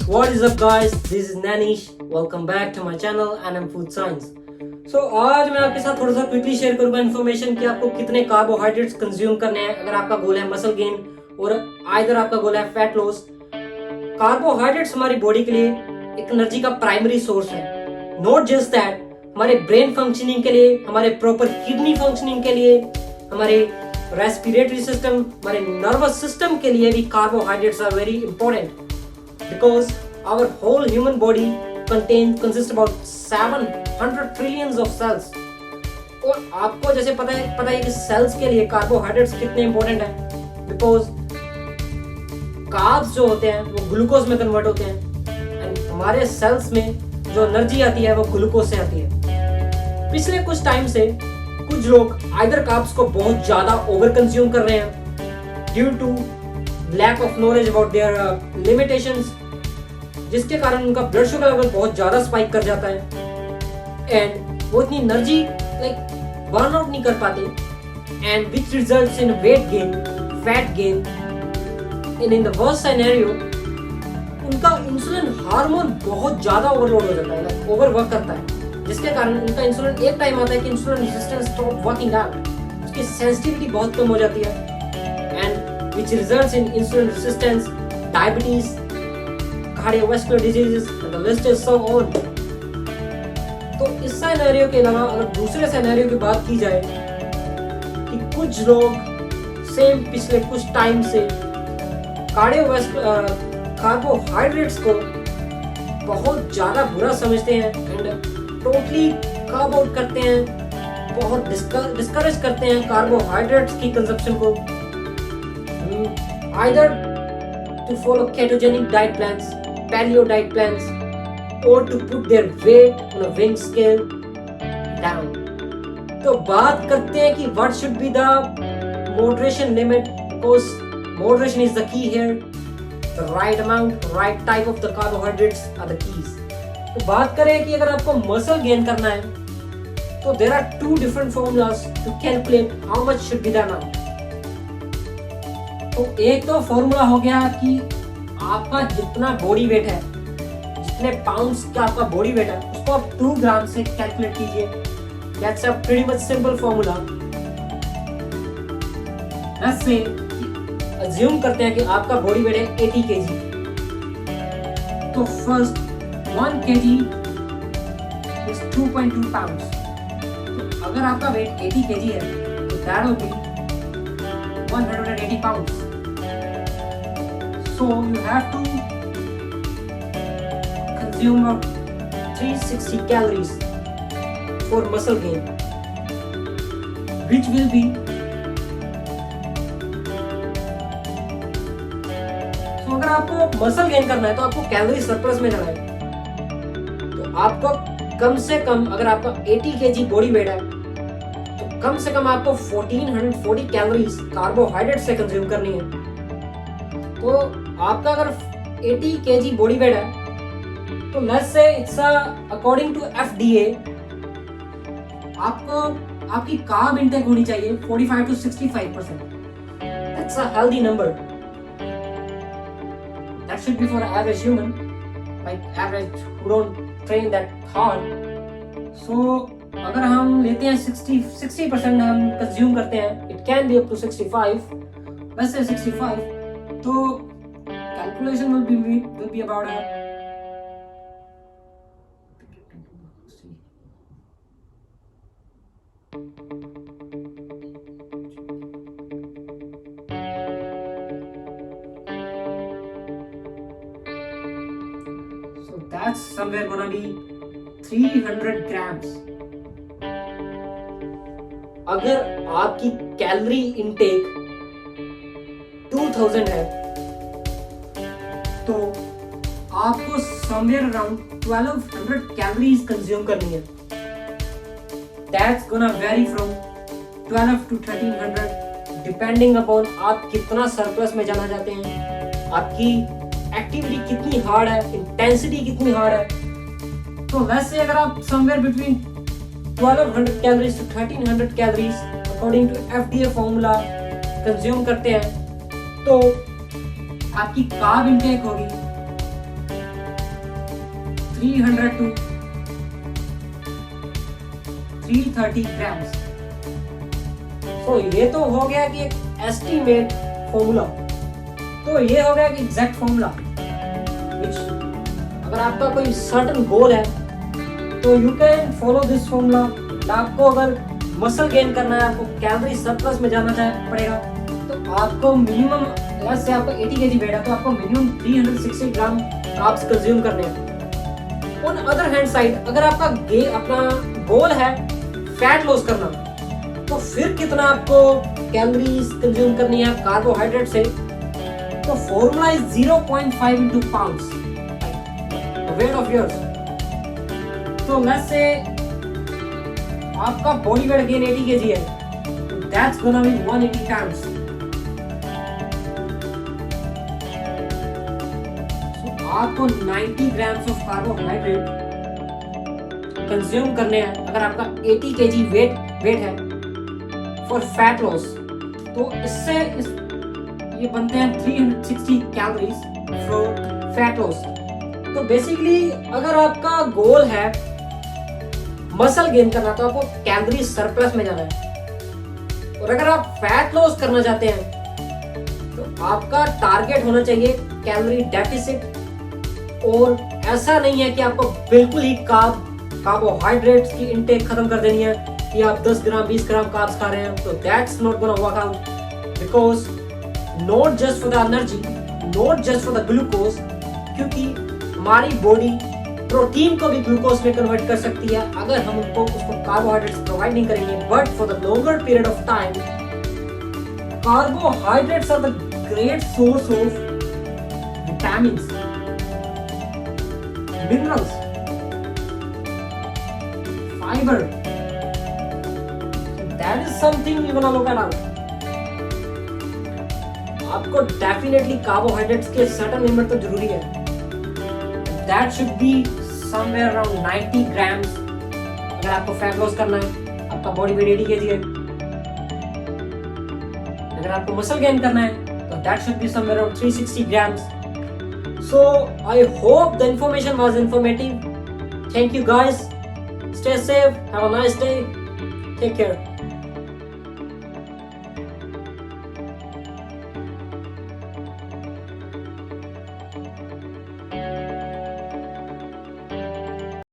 What is up guys? This is Nanish. Welcome back to my channel and I'm Food Science. So आज मैं आपके साथ थोड़ा सा क्विकली शेयर करूंगा इन्फॉर्मेशन कि आपको कितने कार्बोहाइड्रेट्स कंज्यूम करने हैं अगर आपका गोल है मसल गेन और आइदर आपका गोल है फैट लॉस। कार्बोहाइड्रेट्स हमारी बॉडी के लिए एक एनर्जी का प्राइमरी सोर्स है। नॉट जस्ट दैट, हमारे ब्रेन फंक्शनिंग के लिए, हमारे प्रॉपर किडनी फंक्शनिंग के लिए, हमारे रेस्पिरेटरी सिस्टम, हमारे नर्वस सिस्टम के लिए भी carbohydrates are very important because our whole human body consists about 700 trillions of cells। और आपको जैसे पता है कि सेल्स के लिए कार्बोहाइड्रेट्स कितने इंपॉर्टेंट है, बिकॉज कार्ब्स जो होते हैं वो ग्लूकोज में कन्वर्ट होते हैं एंड हमारे सेल्स में जो एनर्जी आती है वो ग्लूकोज से आती है। पिछले कुछ टाइम से कुछ लोग आइदर कार्ब्स को बहुत ज्यादा ओवर कंज्यूम कर रहे हैं due to lack of knowledge about their limitations, जिसके कारण उनका ब्लड शुगर लेवल बहुत ज्यादा स्पाइक कर जाता है एंड वो इतनी एनर्जी लाइक बर्न आउट नहीं कर पाते and which results in weight gain, fat gain and in the worst scenario उनका इंसुलिन हार्मोन बहुत ज्यादा ओवरलोड हो जाता है, ओवरवर्क करता है, जिसके कारण उनका इंसुलिन एक टाइम आता है कि insulin resistance stop working out, उसकी सेंसिटिविटी बहुत कम हो जाती है and which results in insulin resistance, diabetes, cardiovascular diseases and the list is so on। तो इस सिनेरियो के अलावा अगर दूसरे सिनेरियो की बात की जाए कि कुछ लोग सेम पिछले कुछ टाइम से कार्बोहाइड्रेट्स को बहुत ज्यादा बुरा समझते हैं एंड टोटली कर्ब आउट करते हैं, बहुत डिस्करेज करते हैं कार्बोहाइड्रेट्स की कंजप्शन को, either to follow ketogenic diet plans, paleo diet plans, or to put their weight on a weighing scale down। तो बात करते हैं कि what should be the moderation limit, because moderation is the key here। The right amount, right type of the carbohydrates are the keys। तो बात करें कि अगर आपको मसल गेन करना है तो there are two different formulas to calculate how much should be the amount। तो एक तो फॉर्मूला हो गया कि आपका जितना बॉडी वेट है, जितने पाउंड्स का आपका बॉडी वेट है उसको आप 2 ग्राम से कैलकुलेट कीजिए। That's a pretty much simple formula. ऐसे अज्यूम करते हैं कि आपका बॉडी वेट है 80 केजी, तो फर्स्ट 1 केजी इज 2.2 पाउंड्स। अगर आपका वेट 80 केजी है तो that will be 180 pounds। So you have to consume 360 calories for muscle gain, which will be so अगर आपको मसल गेन करना है तो आपको कैलोरी सरप्लस में जाना है। तो आपको कम से कम, अगर आपका 80 केजी बॉडी वेट है तो कम से कम आपको 1440 कैलोरीज कार्बोहाइड्रेट से कंज्यूम करनी है। तो आपका अगर 80 केजी बॉडी वेट है तो let's say it's according to FDA आपको आपकी कार्ब इंटेक होनी चाहिए 45 to 65%। That's a healthy number. That should be for average human, like average who don't train that hard. So अगर हम लेते हैं 60% हम कंज्यूम करते हैं, it can be up to 65, वैसे 65, तो calculation will be about a so that's somewhere gonna be 300 grams। अगर आपकी कैलोरी इनटेक 2000 है तो आपको समवेयर अराउंड 1200 कैलोरीज कंज्यूम करनी है। That's gonna very from 12 to 1300 depending upon आप कितना सरप्लस में जाना चाहते हैं, आपकी एक्टिविटी कितनी हार्ड है, इंटेंसिटी कितनी हार्ड है। तो वैसे अगर आप somewhere between 1200 calories to 1300 calories according to FDA formula consume करते हैं तो आपकी कार्ब इंटेक होगी 300 to 330 grams. तो ये तो हो गया कि एक एस्टिमेट फॉर्मूला, तो ये हो गया कि एग्जैक्ट फॉर्मूला। अगर आपका कोई सर्टेन गोल है तो you can follow this formula. आपको अगर मसल गेन करना है, आपको कैलोरी सरप्लस में जाना पड़ेगा, तो आपको मिनिमम से आपको 80 kg वेट है तो आपको मिनिमम 360 ग्राम कार्ब्स कंज्यूम करने हैं। ऑन अदर हैंड साइड, अगर आपका अपना गोल है फैट लॉस करना, तो फिर कितना आपको कैलोरीज कंज्यूम करनी है कार्बोहाइड्रेट से, तो formula is 0.5 into pounds weight of yours. तो लेट्स से आपका बॉडी वेट गेन 80 kg है, दैट्स गोना बी 180 pounds। आपको 90 ग्राम्स ऑफ कार्बोहाइड्रेट कंज्यूम करने हैं अगर आपका 80 kg वेट है फॉर फैट लॉस। तो इससे ये बनते हैं 360 कैलोरीज फॉर फैट लॉस। तो बेसिकली अगर आपका गोल है मसल गेन करना तो आपको कैलोरी सरप्लस में जाना है, और अगर आप फैट लॉस करना चाहते हैं तो आपका टारगेट होना चाहिए कैलोरी डेफिसिट। और ऐसा नहीं है कि आपको बिल्कुल ही कार्बोहाइड्रेट्स की इनटेक खत्म कर देनी है कि आप 10 ग्राम 20 ग्राम कार्ब्स खा रहे हैं, तो that's not gonna work out, because not just for the energy, not just for the glucose, क्योंकि हमारी बॉडी प्रोटीन को भी ग्लूकोज में कन्वर्ट कर सकती है अगर हम उसको कार्बोहाइड्रेट्स प्रोवाइड नहीं करेंगे। But for the longer period of time carbohydrates are the great source of vitamins, minerals, fiber. That is something you wanna look at out. आपको डेफिनेटली कार्बोहाइड्रेट्स के सर्टेन लिमिट तो जरूरी है। That should be somewhere around 90 grams अगर आपको fat loss करना है, आपका बॉडी वेट 80 kg है। अगर आपको मसल गेन करना है तो that should be somewhere around 360 grams. So I hope the information was informative. Thank you guys. Stay safe. Have a nice day. Take care.